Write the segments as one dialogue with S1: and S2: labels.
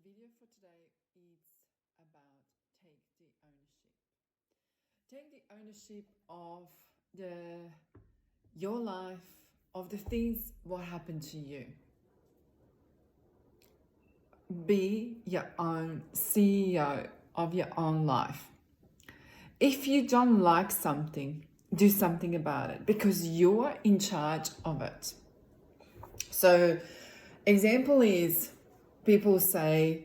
S1: video for today is about take the ownership. Take the ownership of your life, of the things what happened to you. Be your own CEO of your own life. If you don't like something, do something about it because you're in charge of it. So, example is people say,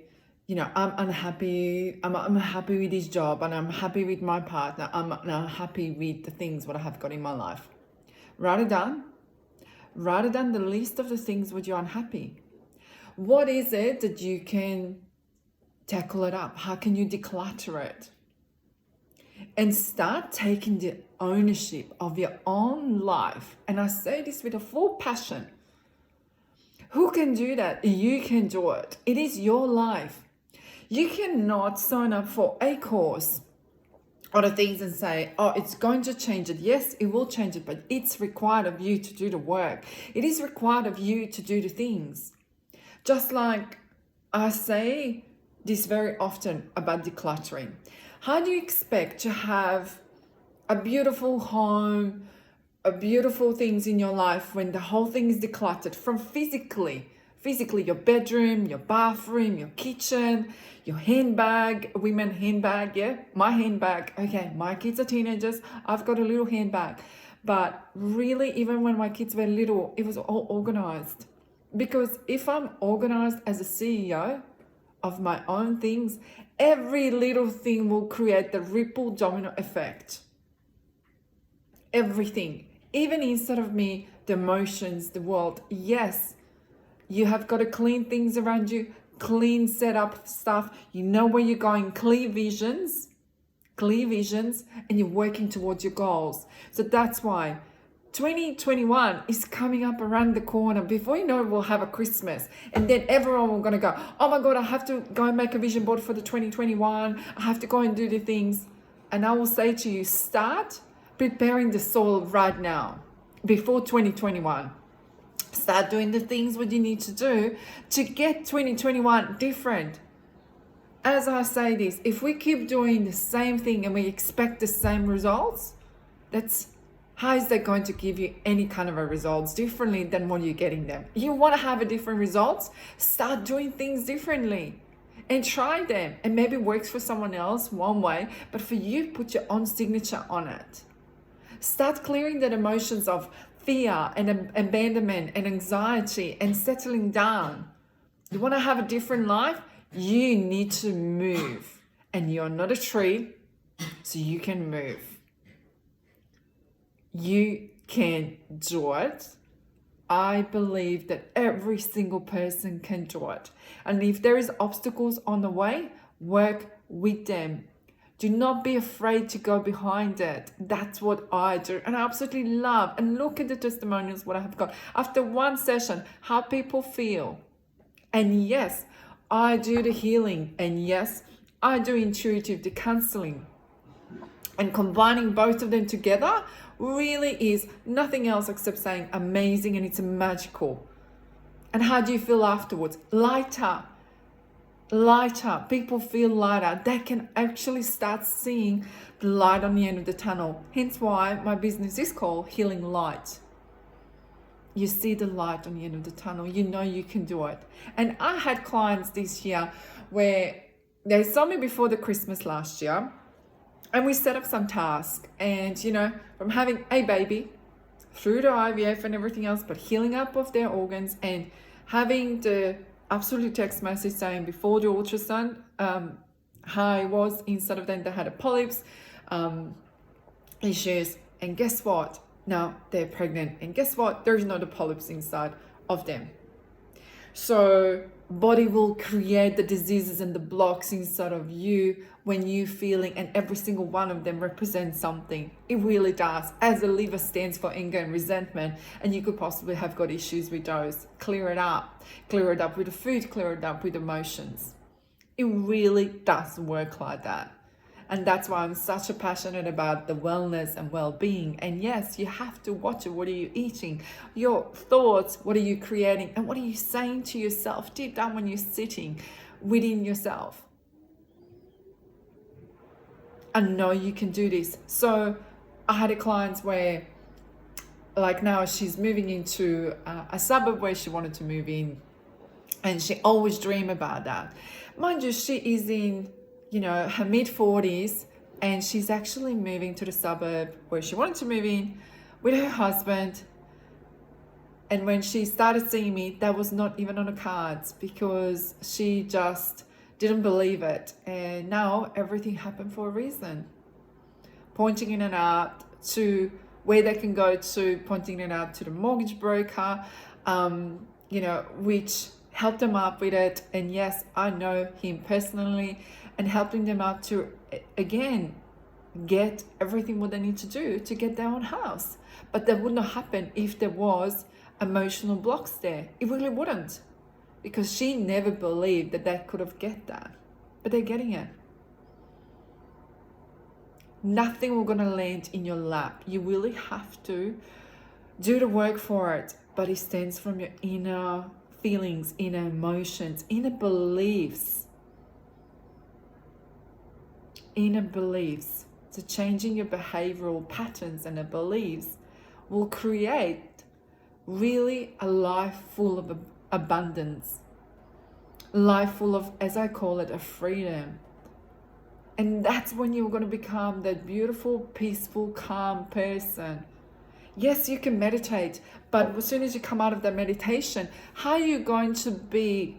S1: I'm unhappy, I'm unhappy with this job, and I'm happy with my partner, I'm unhappy with the things what I have got in my life. Write it down. Write it down the list of the things what you're unhappy. What is it that you can tackle it up? How can you declutter it? And start taking the ownership of your own life. And I say this with a full passion. Who can do that? You can do it. It is your life. You cannot sign up for a course or the things and say, oh, it's going to change it. Yes, it will change it, but it's required of you to do the work. It is required of you to do the things. Just like I say this very often about decluttering. How do you expect to have a beautiful home, a beautiful things in your life when the whole thing is decluttered from physically your bedroom, your bathroom, your kitchen, your handbag, women handbag, yeah, my handbag. Okay, my kids are teenagers, I've got a little handbag. But really, even when my kids were little, it was all organized. Because if I'm organized as a CEO of my own things, every little thing will create the ripple domino effect. Everything, even inside of me, the emotions, the world. Yes, you have got to clean things around you, clean set up stuff. You know where you're going, clear visions, and you're working towards your goals. So that's why 2021 is coming up around the corner. Before you know it, we'll have a Christmas. And then everyone will going to go, oh my God, I have to go and make a vision board for the 2021. I have to go and do the things. And I will say to you, start preparing the soil right now, before 2021. Start doing the things what you need to do to get 2021 different. As I say this, if we keep doing the same thing and we expect the same results, how is that going to give you any kind of a results differently than what you're getting them? You want to have a different results? Start doing things differently and try them. And maybe it works for someone else one way, but for you, put your own signature on it. Start clearing the emotions of fear and abandonment and anxiety and settling down. You want to have a different life? You need to move. And you're not a tree, so you can move. You can do it. I believe that every single person can do it. And if there is obstacles on the way, work with them. Do not be afraid to go behind it. That's what I do. And I absolutely love. And look at the testimonials what I have got. After one session, how people feel. And yes, I do the healing. And yes, I do intuitive, the counseling. And combining both of them together really is nothing else except saying amazing, and it's magical. And how do you feel afterwards? Lighter. People feel lighter. They can actually start seeing the light on the end of the tunnel. Hence why my business is called Healing Light. You see the light on the end of the tunnel. You know you can do it. And I had clients this year where they saw me before the Christmas last year, and we set up some tasks. And from having a baby through the IVF and everything else, but healing up of their organs and having the absolutely text message saying before the ultrasound how it was inside of them. They had a polyps issues, and guess what? Now they're pregnant, and guess what? There's no the polyps inside of them. So body will create the diseases and the blocks inside of you when you feeling, and every single one of them represents something. It really does. As the liver stands for anger and resentment, and you could possibly have got issues with those. Clear it up with the food, clear it up with emotions. It really does work like that. And that's why I'm such a passionate about the wellness and well-being. And yes, you have to watch it. What are you eating? Your thoughts, what are you creating? And what are you saying to yourself deep down when you're sitting? within yourself. I know you can do this. So I had a client where, like, now she's moving into a suburb where she wanted to move in, and she always dreamed about that. Mind you, she is in, her mid-40s, and she's actually moving to the suburb where she wanted to move in with her husband. And when she started seeing me, that was not even on the cards, because she just didn't believe it. And now everything happened for a reason. Pointing it out to where they can go to, pointing it out to the mortgage broker, which helped them up with it. And yes, I know him personally, and helping them out to, again, get everything what they need to do to get their own house. But that would not happen if there was emotional blocks there. It really wouldn't, because she never believed that they could have get that, but they're getting it. Nothing will gonna land in your lap. You really have to do the work for it, but it stems from your inner feelings, inner emotions, inner beliefs. So changing your behavioral patterns and the beliefs will create really a life full of abundance, life full of, as I call it, a freedom. And that's when you're going to become that beautiful, peaceful, calm person. Yes, you can meditate, but as soon as you come out of that meditation, how are you going to be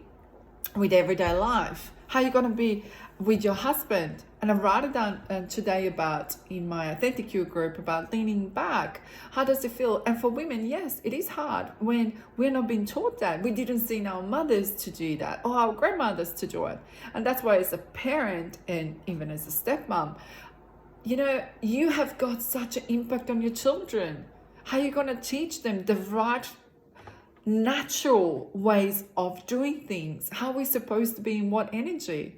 S1: with everyday life? How are you going to be with your husband? And I write it down today about, in my Authentic You group, about leaning back. How does it feel? And for women, yes, it is hard when we're not being taught that. We didn't see our mothers to do that, or our grandmothers to do it. And that's why, as a parent, and even as a stepmom, you have got such an impact on your children. How are you going to teach them the right, natural ways of doing things? How are we supposed to be in what energy?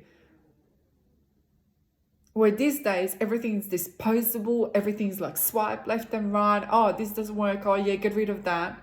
S1: Where these days, everything's disposable, everything's like swipe left and right. Oh, this doesn't work. Oh yeah, get rid of that.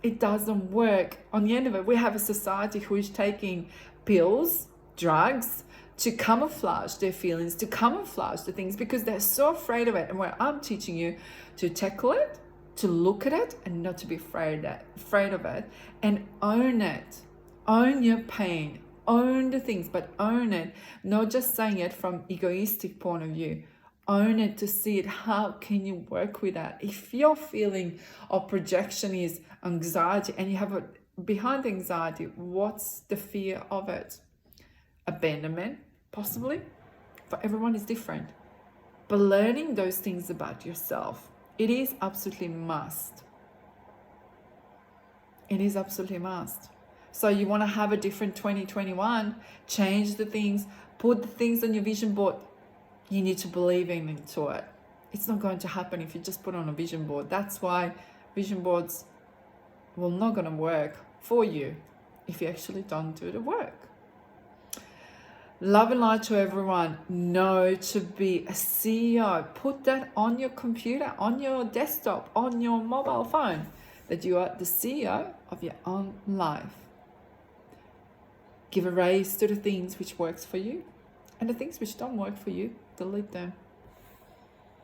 S1: It doesn't work. On the end of it, we have a society who is taking pills, drugs, to camouflage their feelings, to camouflage the things, because they're so afraid of it. And where I'm teaching you to tackle it, to look at it, and not to be afraid of it, and own it. Own your pain. Own the things, but own it, not just saying it from egoistic point of view. Own it to see it. How can you work with that? If your feeling of projection is anxiety, and you have behind anxiety, what's the fear of it? Abandonment, possibly. For everyone is different. But learning those things about yourself, it is absolutely must. It is absolutely must. So you want to have a different 2021, change the things, put the things on your vision board. You need to believe into it. It's not going to happen if you just put on a vision board. That's why vision boards will not going to work for you if you actually don't do the work. Love and light to everyone. Know to be a CEO. Put that on your computer, on your desktop, on your mobile phone, that you are the CEO of your own life. Give a raise to the things which works for you, and the things which don't work for you, delete them.